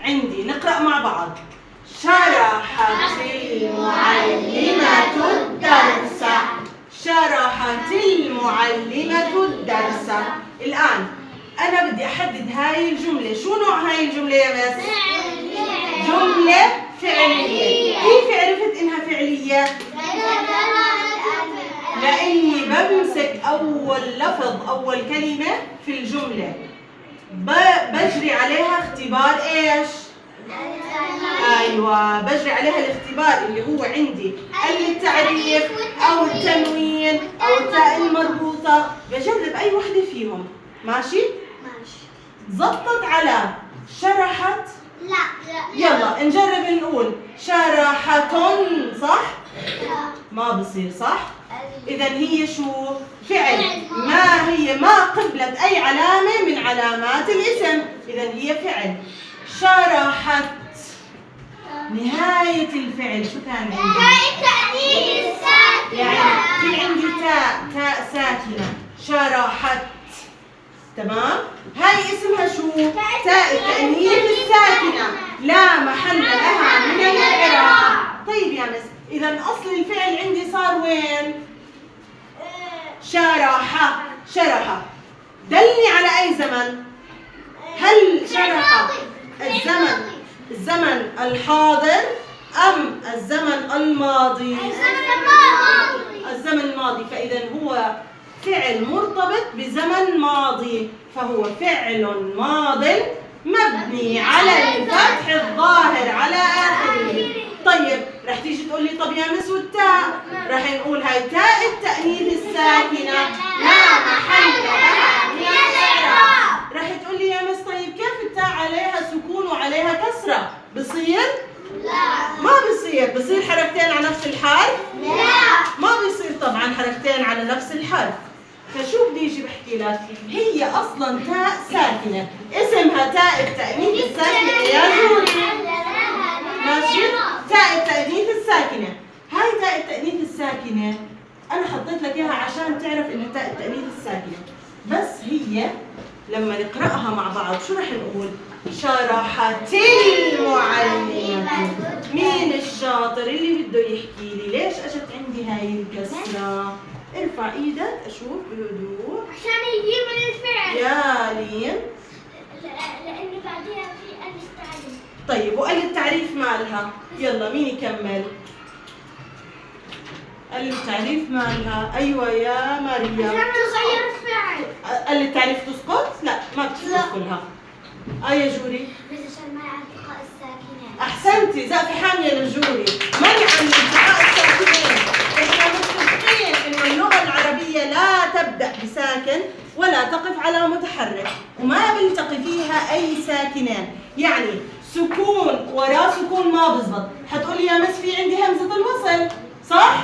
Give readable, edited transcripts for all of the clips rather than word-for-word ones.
عندي نقرأ مع بعض. شرحت المعلمة الدرس. شرحت المعلمة الدرس. الآن أنا بدي أحدد هاي الجملة. شو نوع هاي الجملة يا مس؟ جملة فعلية. كيف عرفت إنها فعلية؟ لأني بمسك أول لفظ أول كلمة في الجملة بجري عليها اختبار إيش؟ أيوة، بجري عليها الاختبار اللي هو عندي التعريف أو التنوين أو التاء المربوطة. بجرب أي وحدة فيهم. ماشي؟ زبطت على شرحت؟ لا. يلا نجرب نقول شرحتن، صح؟ ما بصير، صح؟ إذا هي شو؟ فعل. ما قبلت أي علامة من علامات الاسم، إذا هي فعل. شرحت نهاية الفعل شو كان عندي؟ تاء التأنيث الساكنة. يعني في عندي تاء ساكنة. شرحت. تمام؟ هاي اسمها شو؟ تاء التأنيث الساكنة، لا محل لها من الإعراب. طيب يا مس، إذا أصل الفعل عندي صار وين؟ شرح. دلني على أي زمن؟ هل شرح الزمن الحاضر أم الزمن الماضي؟ الزمن الماضي. فإذا هو فعل مرتبط بزمن ماضي، فهو فعل ماض مبني على الفتح الظاهر على آخره. طيب رح تيجي تقول لي طب يا مس والتاء؟ رح نقول هاي تاء التأنيث الساكنة لا محل لها من الإعراب. رح تقول لي يا مس طيب كيف التاء عليها سكون وعليها كسرة؟ بصير؟ لا. ما بصير حركتين على نفس الحرف؟ لا. ما بيصير طبعا حركتين على نفس الحرف. فشو بدي اجي بحكي لك؟ هي اصلا تاء ساكنه، اسمها تاء التأنيث الساكنه يا جوري. ماشي؟ تاء التأنيث الساكنه. هاي تاء التأنيث الساكنه انا حطيت لك اياها عشان تعرف انها تاء التأنيث الساكنه. بس هي لما نقراها مع بعض شو رح نقول؟ شرحت المعلمة. مين الشاطر اللي بده يحكي لي ليش اجت عندي هاي الكسرة؟ ارفع ايدك اشوف بهدوء. عشان يجي من الفعل. يا لين. لأنه بعدها في ألف تعريف. طيب وقال التعريف مالها؟ يلا مين يكمل؟ قال التعريف مالها؟ ايوه يا مريم. عشان نغير الفعل. قال التعريف تسقط؟ لا ما بتسقط كلها. يا جوري. بس عشان ما التقاء الساكنات. احسنتي، زقفة حامية للجوري. منع الالتقاء الساكنين. احنا متفقين انه اللغة العربية لا تبدأ بساكن ولا تقف على متحرك، وما بيلتقي فيها اي ساكنان. يعني سكون ورا سكون ما بزبط. حتقولي يا مس في عندي همزة الوصل، صح؟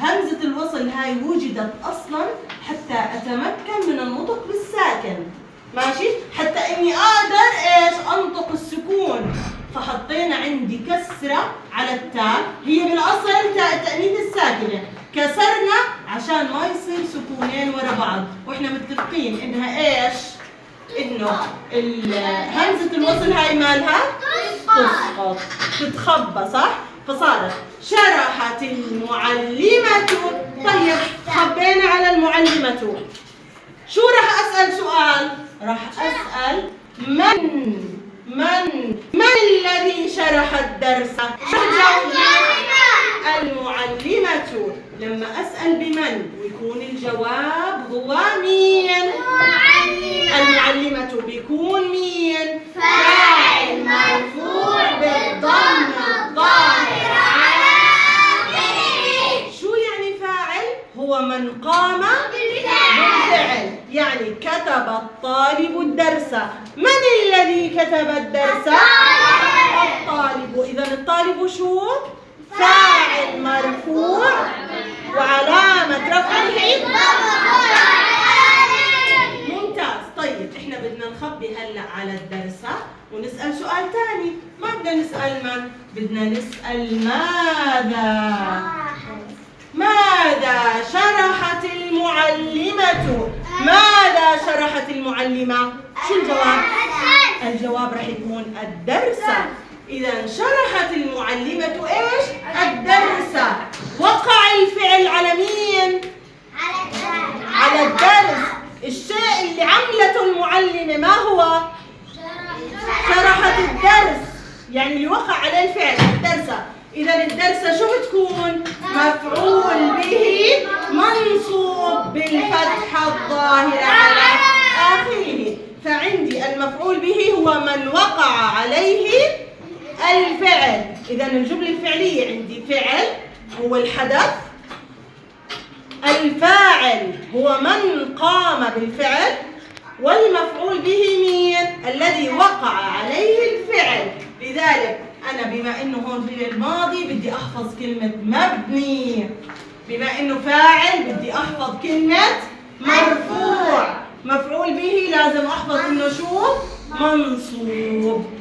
همزة الوصل هاي وجدت اصلا حتى اتمكن من النطق بالساكن. ماشي؟ حتى اني اقدر ايش؟ انطق السكون. فحطينا عندي كسرة على التاء، هي بالاصل تاء التأنيث الساكنة، كسرنا عشان ما يصير سكونين ورا بعض، واحنا متفقين انها ايش؟ انه همزة الوصل هاي مالها؟ تسقط، تتخبى، صح؟ فصارت شرحت المعلمة. طيب خبينا على المعلمة، شو راح أسأل سؤال؟ راح أسأل من الذي شرح الدرس؟ المعلمة. لما أسأل بمن ويكون الجواب هو مين؟ المعلمة بيكون مين؟ فاعل مرفوع بالضم الظاهر على آخره. شو يعني فاعل؟ هو من قام بالفعل. يعني كتب الطالب الدرس. من الذي كتب الدرس؟ الطالب. إذا الطالب شو؟ فاعل مرفوع وعلامة رفعه. ممتاز. طيب احنا بدنا نخبي هلا على الدرس ونسأل سؤال ثاني. ما بدنا نسأل من، بدنا نسأل ماذا شرحت المعلمة؟ ماذا شرحت المعلمة؟ شو الجواب؟ الجواب راح يكون الدرس. إذا شرحت المعلمة إيش؟ الدرس. وقع الفعل على مين؟ على الدرس. الشيء اللي عملته المعلمة ما هو؟ شرحت الدرس، يعني اللي وقع عليه الفعل الدرس. إذا الدرس شو بتكون؟ مفعول به منصوب بالفتحة الظاهرة على آخره. فعندي المفعول به هو من وقع عليه الفعل. إذا الجملة الفعلية عندي فعل هو الحدث، الفاعل هو من قام بالفعل، والمفعول به مين؟ الذي وقع عليه الفعل. لذلك أنا بما إنه هون في الماضي بدي أحفظ كلمة مبني، بما إنه فاعل بدي أحفظ كلمة مرفوع، مفعول به لازم أحفظ إنه شو؟ منصوب.